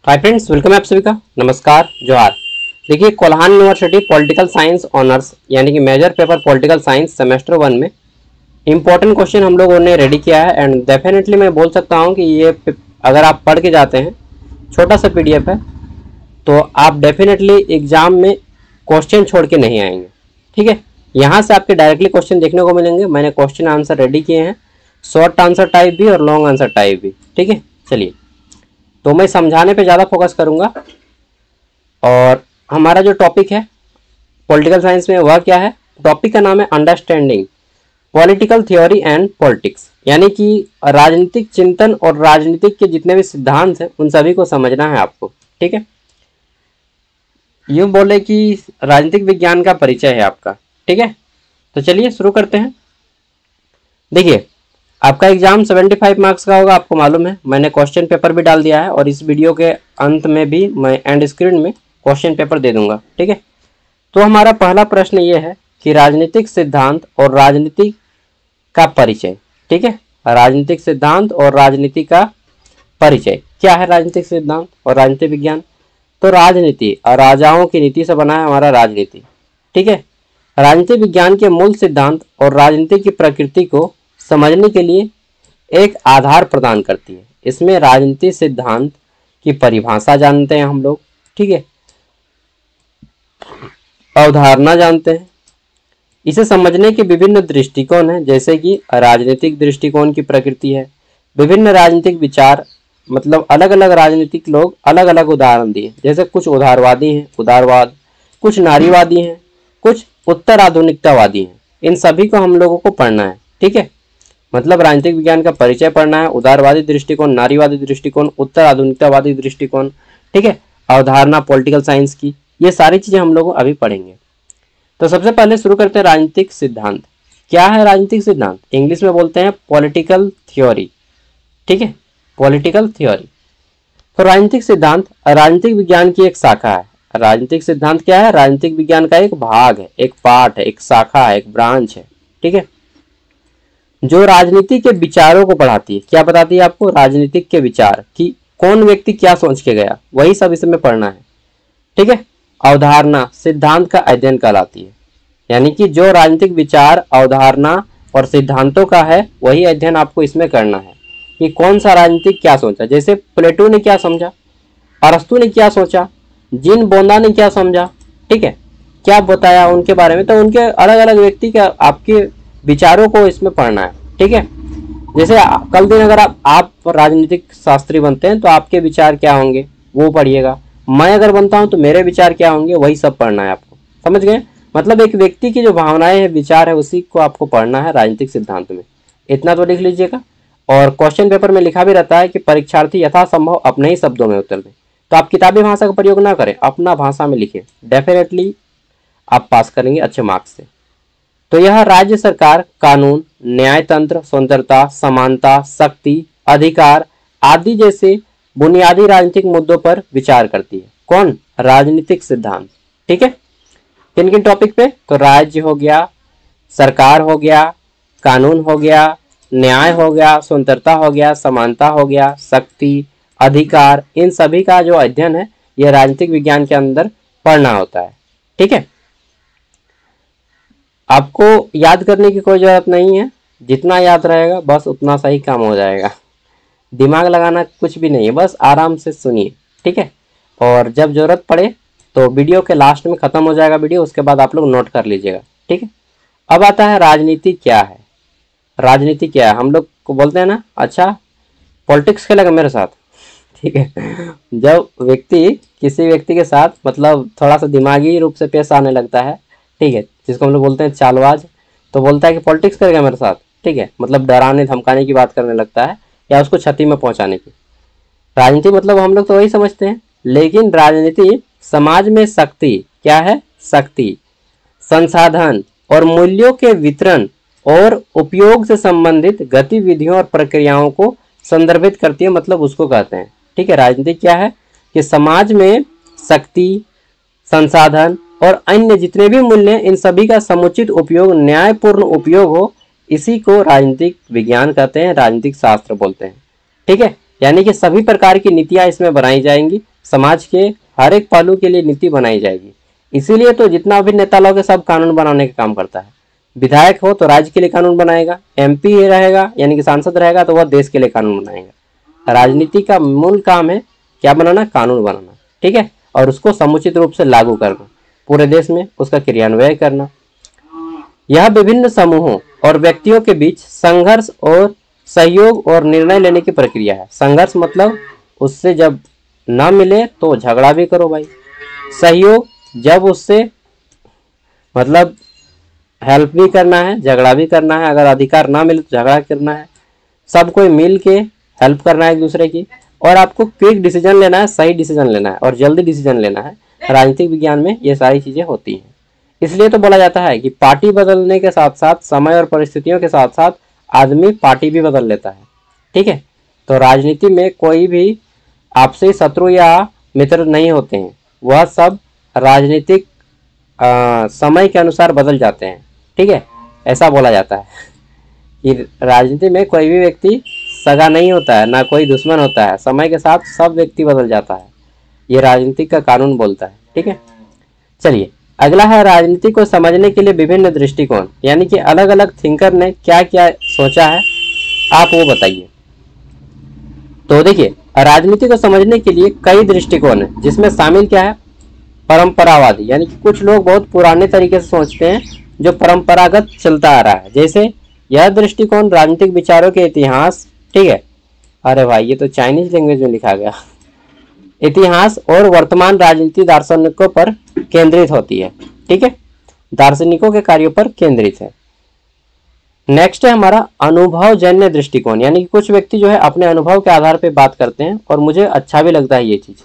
Hi friends, welcome है आप सभी का। नमस्कार, जोहार। देखिए, Kolhan university political science honours यानी कि major paper political science semester 1 में इंपॉर्टेंट क्वेश्चन हम लोगों ने रेडी किया है। एंड डेफिनेटली मैं बोल सकता हूं कि ये अगर आप पढ़ के जाते हैं, छोटा सा पीडीएफ है, तो आप डेफिनेटली एग्जाम में क्वेश्चन छोड़ के नहीं आएंगे। ठीक है, यहाँ से आपके डायरेक्टली क्वेश्चन देखने को मिलेंगे। मैंने क्वेश्चन आंसर रेडी किए हैं, शॉर्ट आंसर टाइप भी और लॉन्ग आंसर टाइप भी। ठीक है, चलिए, तो मैं समझाने पे ज़्यादा फोकस करूँगा। और हमारा जो टॉपिक है पॉलिटिकल साइंस में वह क्या है? टॉपिक का नाम है understanding political theory and politics, यानी कि राजनीतिक चिंतन और राजनीतिक के जितने भी सिद्धांत हैं उन सभी को समझना है आपको। ठीक है, यूँ बोले कि राजनीतिक विज्ञान का परिचय है आपका। ठीक है, तो चलिए शुरू करते हैं। देखिए, आपका एग्जाम 75 मार्क्स का होगा, आपको मालूम है। मैंने क्वेश्चन पेपर भी डाल दिया है और इस वीडियो के अंत में भी मैं एंड स्क्रीन में क्वेश्चन पेपर दे दूंगा। ठीक है, तो हमारा पहला प्रश्न ये है कि राजनीतिक सिद्धांत और राजनीति का परिचय। ठीक है, राजनीतिक सिद्धांत और राजनीति का परिचय क्या है? राजनीतिक सिद्धांत और राजनीतिक विज्ञान, तो राजनीति और राजाओं की नीति से बना है हमारा राजनीति। ठीक है, राजनीतिक विज्ञान के मूल सिद्धांत और राजनीति की प्रकृति को समझने के लिए एक आधार प्रदान करती है। इसमें राजनीतिक सिद्धांत की परिभाषा जानते हैं हम लोग। ठीक है, अवधारणा जानते हैं। इसे समझने के विभिन्न दृष्टिकोण हैं, जैसे कि राजनीतिक दृष्टिकोण की प्रकृति है, विभिन्न राजनीतिक विचार, मतलब अलग अलग राजनीतिक लोग अलग अलग उदाहरण दिए। जैसे कुछ उदारवादी हैं, उदारवाद, कुछ नारीवादी हैं, कुछ उत्तर आधुनिकतावादी हैं। इन सभी को हम लोगों को पढ़ना है। ठीक है, मतलब राजनीतिक विज्ञान का परिचय पढ़ना है, उदारवादी दृष्टिकोण, नारीवादी दृष्टिकोण, उत्तर आधुनिकतावादी दृष्टिकोण। ठीक है, अवधारणा पॉलिटिकल साइंस की, ये सारी चीजें हम लोग अभी पढ़ेंगे। तो सबसे पहले शुरू करते हैं राजनीतिक सिद्धांत। क्या है राजनीतिक सिद्धांत? इंग्लिश में बोलते हैं पॉलिटिकल थ्योरी। ठीक है, पॉलिटिकल थ्योरी। तो राजनीतिक सिद्धांत राजनीतिक विज्ञान की एक शाखा है। राजनीतिक सिद्धांत क्या है? राजनीतिक विज्ञान का एक भाग है, एक पार्ट है, एक शाखा है, एक ब्रांच है। ठीक है, जो राजनीति के विचारों को पढ़ाती है। क्या बताती है आपको? राजनीतिक के विचार कि कौन व्यक्ति क्या सोच के गया, वही सब इसमें पढ़ना है। ठीक है, अवधारणा सिद्धांत का अध्ययन कहलाती है, यानी कि जो राजनीतिक विचार, अवधारणा और सिद्धांतों का है वही अध्ययन आपको इसमें करना है कि कौन सा राजनीतिक क्या सोचा। जैसे प्लेटो ने क्या समझा, अरस्तु ने क्या सोचा, जीन बोंदा ने क्या समझा। ठीक है, क्या बताया उनके बारे में, तो उनके अलग अलग व्यक्ति के आपके विचारों को इसमें पढ़ना है। ठीक है, जैसे कल दिन अगर आप राजनीतिक शास्त्री बनते हैं तो आपके विचार क्या होंगे वो पढ़िएगा। मैं अगर बनता हूं तो मेरे विचार क्या होंगे, वही सब पढ़ना है आपको। समझ गए? मतलब एक व्यक्ति की जो भावनाएं हैं, विचार है, उसी को आपको पढ़ना है राजनीतिक सिद्धांत में। इतना तो लिख लीजिएगा। और क्वेश्चन पेपर में लिखा भी रहता है कि परीक्षार्थी यथासंभव अपने ही शब्दों में उत्तर दें। तो आप किताबी भाषा का प्रयोग ना करें, अपना भाषा में लिखें, डेफिनेटली आप पास करेंगे अच्छे मार्क्स से। तो यह राज्य सरकार, कानून, न्यायतंत्र, स्वतंत्रता, समानता, शक्ति, अधिकार आदि जैसे बुनियादी राजनीतिक मुद्दों पर विचार करती है। कौन? राजनीतिक सिद्धांत। ठीक है, किन किन टॉपिक पे? तो राज्य हो गया, सरकार हो गया, कानून हो गया, न्याय हो गया, स्वतंत्रता हो गया, समानता हो गया, शक्ति, अधिकार, इन सभी का जो अध्ययन है यह राजनीतिक विज्ञान के अंदर पढ़ना होता है। ठीक है, आपको याद करने की कोई जरूरत नहीं है, जितना याद रहेगा बस उतना सही काम हो जाएगा। दिमाग लगाना कुछ भी नहीं है, बस आराम से सुनिए। ठीक है, और जब जरूरत पड़े तो वीडियो के लास्ट में खत्म हो जाएगा वीडियो, उसके बाद आप लोग नोट कर लीजिएगा। ठीक है, अब आता है राजनीति क्या है। राजनीति क्या है? हम लोग को बोलते हैं ना, अच्छा पॉलिटिक्स खेलेगा मेरे साथ। ठीक है, जब व्यक्ति किसी व्यक्ति के साथ मतलब थोड़ा सा दिमागी रूप से पेश आने लगता है, ठीक है, जिसको हम लोग बोलते हैं चालबाज, तो बोलता है कि पॉलिटिक्स करेगा मेरे साथ। ठीक है, मतलब डराने धमकाने की बात करने लगता है या उसको क्षति में पहुंचाने की। राजनीति मतलब हम लोग तो वही समझते हैं, लेकिन राजनीति समाज में शक्ति, क्या है? शक्ति, संसाधन और मूल्यों के वितरण और उपयोग से संबंधित गतिविधियों और प्रक्रियाओं को संदर्भित करती है, मतलब उसको कहते हैं। ठीक है, राजनीति क्या है कि समाज में शक्ति, संसाधन और अन्य जितने भी मूल्य हैं, इन सभी का समुचित उपयोग, न्यायपूर्ण उपयोग हो, इसी को राजनीतिक विज्ञान कहते हैं, राजनीतिक शास्त्र बोलते हैं। ठीक है, यानी कि सभी प्रकार की नीतियां इसमें बनाई जाएंगी समाज के हर एक पहलू के लिए नीति बनाई जाएगी। इसीलिए तो जितना भी नेता लोग है सब कानून बनाने का काम करता है। विधायक हो तो राज्य के लिए कानून बनाएगा, एमपी रहेगा यानी कि सांसद रहेगा तो वह देश के लिए कानून बनाएगा। राजनीति का मूल काम है क्या बनाना, कानून बनाना, ठीक है, और उसको समुचित रूप से लागू करना, पूरे देश में उसका क्रियान्वयन करना। यह विभिन्न समूहों और व्यक्तियों के बीच संघर्ष और सहयोग और निर्णय लेने की प्रक्रिया है। संघर्ष मतलब उससे जब ना मिले तो झगड़ा भी करो भाई, सहयोग जब उससे मतलब हेल्प भी करना है, झगड़ा भी करना है, अगर अधिकार ना मिले तो झगड़ा करना है, सब कोई मिल के हेल्प करना है एक दूसरे की, और आपको क्विक डिसीजन लेना है, सही डिसीजन लेना है और जल्दी डिसीजन लेना है। राजनीतिक विज्ञान में ये सारी चीजें होती हैं। इसलिए तो बोला जाता है कि पार्टी बदलने के साथ साथ समय और परिस्थितियों के साथ साथ आदमी पार्टी भी बदल लेता है, ठीक है। तो राजनीति में कोई भी आपसे शत्रु या मित्र नहीं होते हैं, वह सब राजनीतिक समय के अनुसार बदल जाते हैं, ठीक है। ऐसा बोला जाता है कि राजनीति में कोई भी व्यक्ति सगा नहीं होता है, ना कोई दुश्मन होता है, समय के साथ सब व्यक्ति बदल जाता है, ये राजनीति का कानून बोलता है, ठीक है। चलिए अगला है राजनीति को समझने के लिए विभिन्न दृष्टिकोण, यानी कि अलग अलग थिंकर ने क्या क्या सोचा है आप वो बताइए। तो देखिए राजनीति को समझने के लिए कई दृष्टिकोण है, जिसमें शामिल क्या है, परंपरावादी, यानी कि कुछ लोग बहुत पुराने तरीके से सोचते हैं जो परंपरागत चलता आ रहा है। जैसे यह दृष्टिकोण राजनीतिक विचारों के इतिहास, ठीक है, अरे भाई ये तो चाइनीज लैंग्वेज में लिखा गया, इतिहास और वर्तमान राजनीति दार्शनिकों पर केंद्रित होती है, ठीक है, दार्शनिकों के कार्यों पर केंद्रित है। नेक्स्ट है हमारा अनुभवजन्य दृष्टिकोण, यानी कि कुछ व्यक्ति जो है अपने अनुभव के आधार पर बात करते हैं, और मुझे अच्छा भी लगता है ये चीज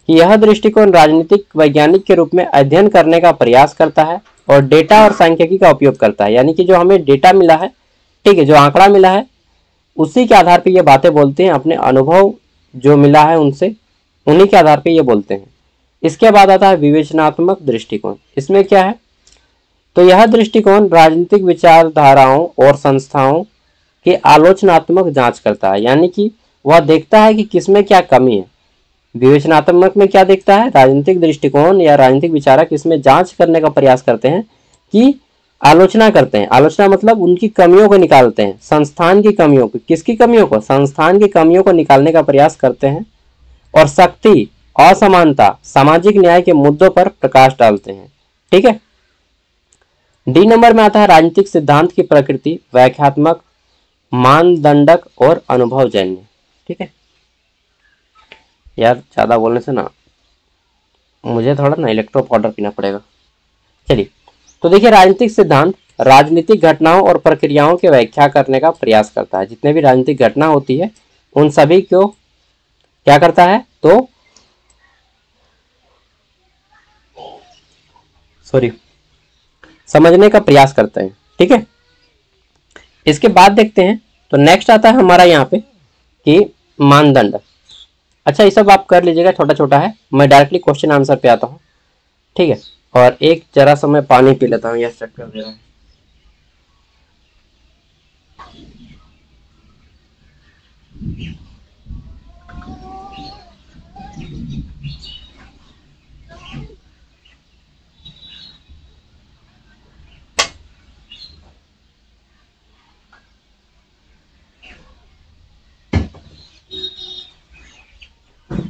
कि यह दृष्टिकोण राजनीतिक वैज्ञानिक के रूप में अध्ययन करने का प्रयास करता है और डेटा और सांख्यिकी का उपयोग करता है। यानी कि जो हमें डेटा मिला है, ठीक है, जो आंकड़ा मिला है उसी के आधार पर ये बातें बोलते हैं, अपने अनुभव जो मिला है उनसे, उन्हीं के आधार पर ये बोलते हैं। इसके बाद आता है विवेचनात्मक दृष्टिकोण। इसमें क्या है, तो यह दृष्टिकोण राजनीतिक विचारधाराओं और संस्थाओं के आलोचनात्मक जांच करता है, यानी कि वह देखता है कि किसमें क्या कमी है। विवेचनात्मक में क्या देखता है, राजनीतिक दृष्टिकोण या राजनीतिक विचारक इसमें जांच करने का प्रयास करते हैं कि आलोचना करते हैं, आलोचना मतलब उनकी कमियों को निकालते हैं, संस्थान की कमियों को, किसकी कमियों को, संस्थान की कमियों को निकालने का प्रयास करते हैं, और शक्ति, असमानता, सामाजिक न्याय के मुद्दों पर प्रकाश डालते हैं, ठीक है। डी नंबर में आता है राजनीतिक सिद्धांत की प्रकृति, व्याख्यात्मक, मानदंडक और अनुभवजन्य, ठीक है। यार ज्यादा बोलने से ना मुझे थोड़ा ना इलेक्ट्रो पाउडर पीना पड़ेगा। चलिए तो देखिए राजनीतिक सिद्धांत राजनीतिक घटनाओं और प्रक्रियाओं की व्याख्या करने का प्रयास करता है। जितने भी राजनीतिक घटना होती है उन सभी को क्या करता है, तो समझने का प्रयास करते हैं, ठीक है। इसके बाद देखते हैं तो नेक्स्ट आता है हमारा यहाँ पे कि मानदंड। अच्छा ये सब आप कर लीजिएगा, छोटा छोटा है, मैं डायरेक्टली क्वेश्चन आंसर पे आता हूँ, ठीक है। और एक जरा सा मैं पानी पी लेता हूँ, यह चेक कर दे रहा है।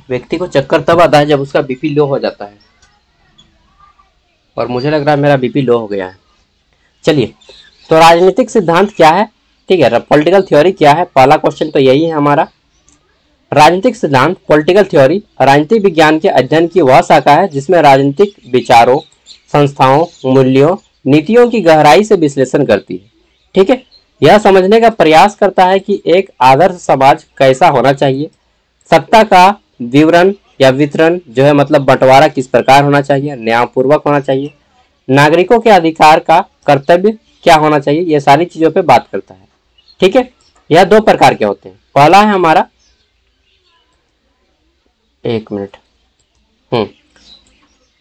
व्यक्ति को चक्कर तब आता है जब उसका बीपी लो हो जाता है, और मुझे लग रहा है मेरा बीपी लो हो गया है। चलिए तो राजनीतिक सिद्धांत क्या है, ठीक है, पॉलिटिकल थ्योरी क्या है, पहला क्वेश्चन तो यही है हमारा। राजनीतिक सिद्धांत पॉलिटिकल थ्योरी राजनीतिक विज्ञान के अध्ययन की वह शाखा है जिसमें राजनीतिक विचारों, संस्थाओं, मूल्यों, नीतियों की गहराई से विश्लेषण करती है, ठीक है। यह समझने का प्रयास करता है कि एक आदर्श समाज कैसा होना चाहिए, सत्ता का विवरण या वितरण जो है मतलब बंटवारा किस प्रकार होना चाहिए, न्यायपूर्वक होना चाहिए, नागरिकों के अधिकार का कर्तव्य क्या होना चाहिए, ये सारी चीजों पे बात करता है, ठीक है। यह दो प्रकार के होते हैं। पहला है हमारा, एक मिनट,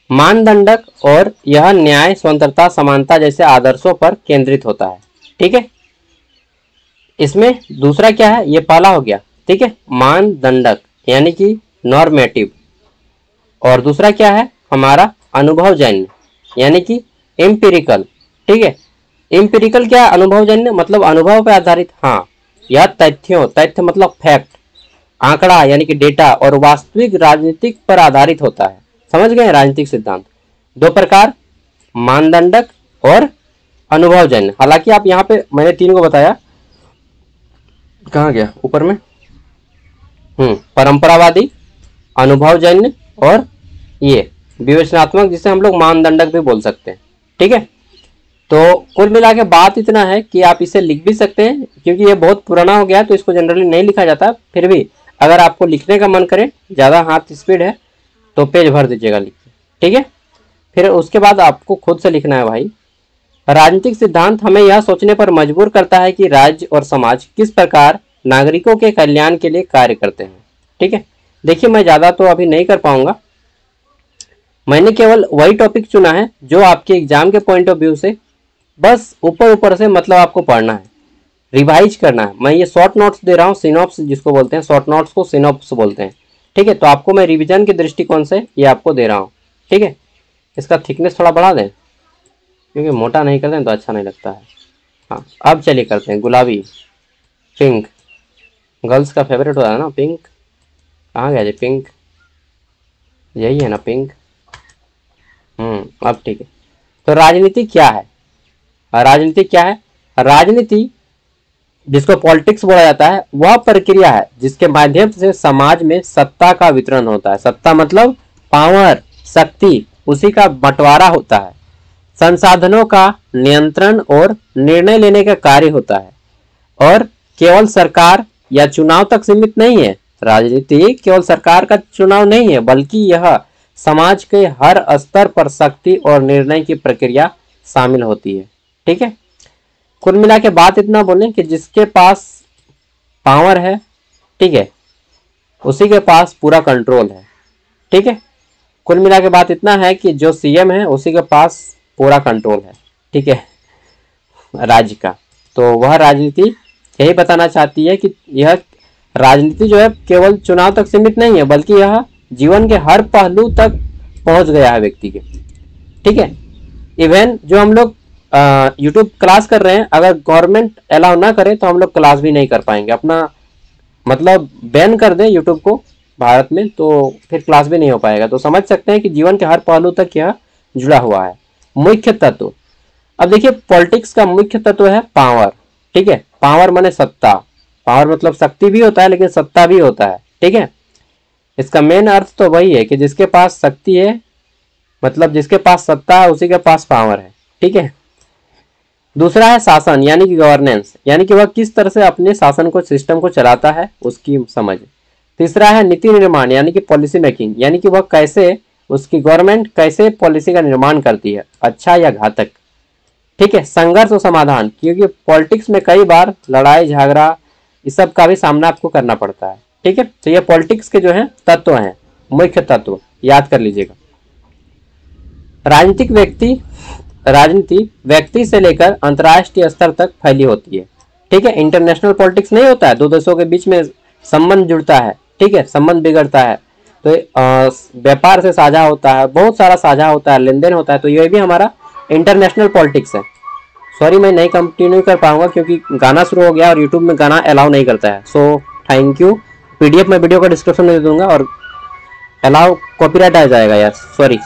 मानदंडक, और यह न्याय, स्वतंत्रता, समानता जैसे आदर्शों पर केंद्रित होता है, ठीक है। इसमें दूसरा क्या है, ये पहला हो गया, ठीक है, मानदंडक यानी कि नॉर्मेटिव, और दूसरा क्या है हमारा अनुभवजन्य यानी कि एम्पिरिकल। ठीक है, एम्पिरिकल क्या है, अनुभवजन्य मतलब अनुभव पर आधारित। हाँ, यह तथ्य मतलब फैक्ट, आंकड़ा यानी कि डेटा और वास्तविक राजनीतिक पर आधारित होता है। समझ गए राजनीतिक सिद्धांत दो प्रकार, मानदंडक और अनुभवजन्य। हालांकि आप यहाँ पे मैंने तीन को बताया, कहाँ गया ऊपर में, परंपरावादी, अनुभवजन्य और ये विवेचनात्मक, जिसे हम लोग मानदंडक भी बोल सकते हैं। ठीक है, तो कुल मिला के बात इतना है कि आप इसे लिख भी सकते हैं, क्योंकि ये बहुत पुराना हो गया तो इसको जनरली नहीं लिखा जाता। फिर भी अगर आपको लिखने का मन करे, ज़्यादा हाथ स्पीड है तो पेज भर दीजिएगा लिख के। ठीक है, फिर उसके बाद आपको खुद से लिखना है भाई। राजनीतिक सिद्धांत हमें यह सोचने पर मजबूर करता है कि राज्य और समाज किस प्रकार नागरिकों के कल्याण के लिए कार्य करते हैं। ठीक है, देखिए मैं ज़्यादा तो अभी नहीं कर पाऊंगा, मैंने केवल वही टॉपिक चुना है जो आपके एग्जाम के पॉइंट ऑफ व्यू से बस ऊपर ऊपर से मतलब आपको पढ़ना है, रिवाइज करना है। मैं ये शॉर्ट नोट्स दे रहा हूँ, सिनॉप्स जिसको बोलते हैं, शॉर्ट नोट्स को सिनॉप्स बोलते हैं। ठीक है, तो आपको मैं रिवीजन के दृष्टिकोण से ये आपको दे रहा हूँ। ठीक है, इसका थिकनेस थोड़ा बढ़ा दें, क्योंकि मोटा नहीं करते हैं तो अच्छा नहीं लगता है। हाँ, अब चलिए करते हैं गुलाबी, पिंक, गर्ल्स का फेवरेट होता है ना पिंक। कहाँ गया जी पिंक, यही है ना पिंक। अब ठीक है, तो राजनीति क्या है? राजनीति क्या है? राजनीति जिसको पॉलिटिक्स बोला जाता है वह प्रक्रिया है जिसके माध्यम से समाज में सत्ता का वितरण होता है। सत्ता मतलब पावर, शक्ति, उसी का बंटवारा होता है। संसाधनों का नियंत्रण और निर्णय लेने का कार्य होता है, और केवल सरकार या चुनाव तक सीमित नहीं है। राजनीति केवल सरकार का चुनाव नहीं है, बल्कि यह समाज के हर स्तर पर शक्ति और निर्णय की प्रक्रिया शामिल होती है। ठीक है, कुल मिला के बात इतना बोलें कि जिसके पास पावर है, ठीक है, उसी के पास पूरा कंट्रोल है। ठीक है, कुल मिला के बात इतना है कि जो सीएम है उसी के पास पूरा कंट्रोल है। ठीक है, राज्य का। तो वह राजनीति यही बताना चाहती है कि यह राजनीति जो है केवल चुनाव तक सीमित नहीं है, बल्कि यह जीवन के हर पहलू तक पहुंच गया है व्यक्ति के। ठीक है, इवन जो हम लोग यूट्यूब क्लास कर रहे हैं, अगर गवर्नमेंट अलाउ ना करे तो हम लोग क्लास भी नहीं कर पाएंगे। अपना मतलब बैन कर दे यूट्यूब को भारत में तो फिर क्लास भी नहीं हो पाएगा। तो समझ सकते हैं कि जीवन के हर पहलू तक यह जुड़ा हुआ है। मुख्य तत्व, अब देखिए पॉलिटिक्स का मुख्य तत्व है पावर। ठीक है, पावर माने सत्ता, पावर मतलब शक्ति भी होता है लेकिन सत्ता भी होता है। ठीक है, इसका मेन अर्थ तो वही है कि जिसके पास शक्ति है मतलब जिसके पास सत्ता है उसी के पास पावर है। ठीक है, दूसरा है शासन यानी कि गवर्नेंस, यानी कि वह किस तरह से अपने शासन को, सिस्टम को चलाता है उसकी समझ। तीसरा है नीति निर्माण यानी कि पॉलिसी मेकिंग, यानी कि वह कैसे, उसकी गवर्नमेंट कैसे पॉलिसी का निर्माण करती है, अच्छा या घातक। ठीक है, संघर्ष और समाधान, क्योंकि पॉलिटिक्स में कई बार लड़ाई झगड़ा इस सब का भी सामना आपको करना पड़ता है। ठीक है, तो ये पॉलिटिक्स के जो है तत्व हैं, मुख्य तत्व याद कर लीजिएगा। राजनीति व्यक्ति से लेकर अंतर्राष्ट्रीय स्तर तक फैली होती है। ठीक है, इंटरनेशनल पॉलिटिक्स नहीं होता है, दो देशों के बीच में संबंध जुड़ता है। ठीक है, संबंध बिगड़ता है तो व्यापार से साझा होता है, बहुत सारा साझा होता है, लेन देन होता है, तो ये भी हमारा इंटरनेशनल पॉलिटिक्स है। सॉरी मैं नहीं कंटिन्यू कर पाऊंगा क्योंकि गाना शुरू हो गया और यूट्यूब में गाना अलाउ नहीं करता है। सो थैंक यू, पीडीएफ मैं वीडियो का डिस्क्रिप्शन में दे दूंगा और अलाउ कॉपीराइट आ जाएगा यार, सॉरी।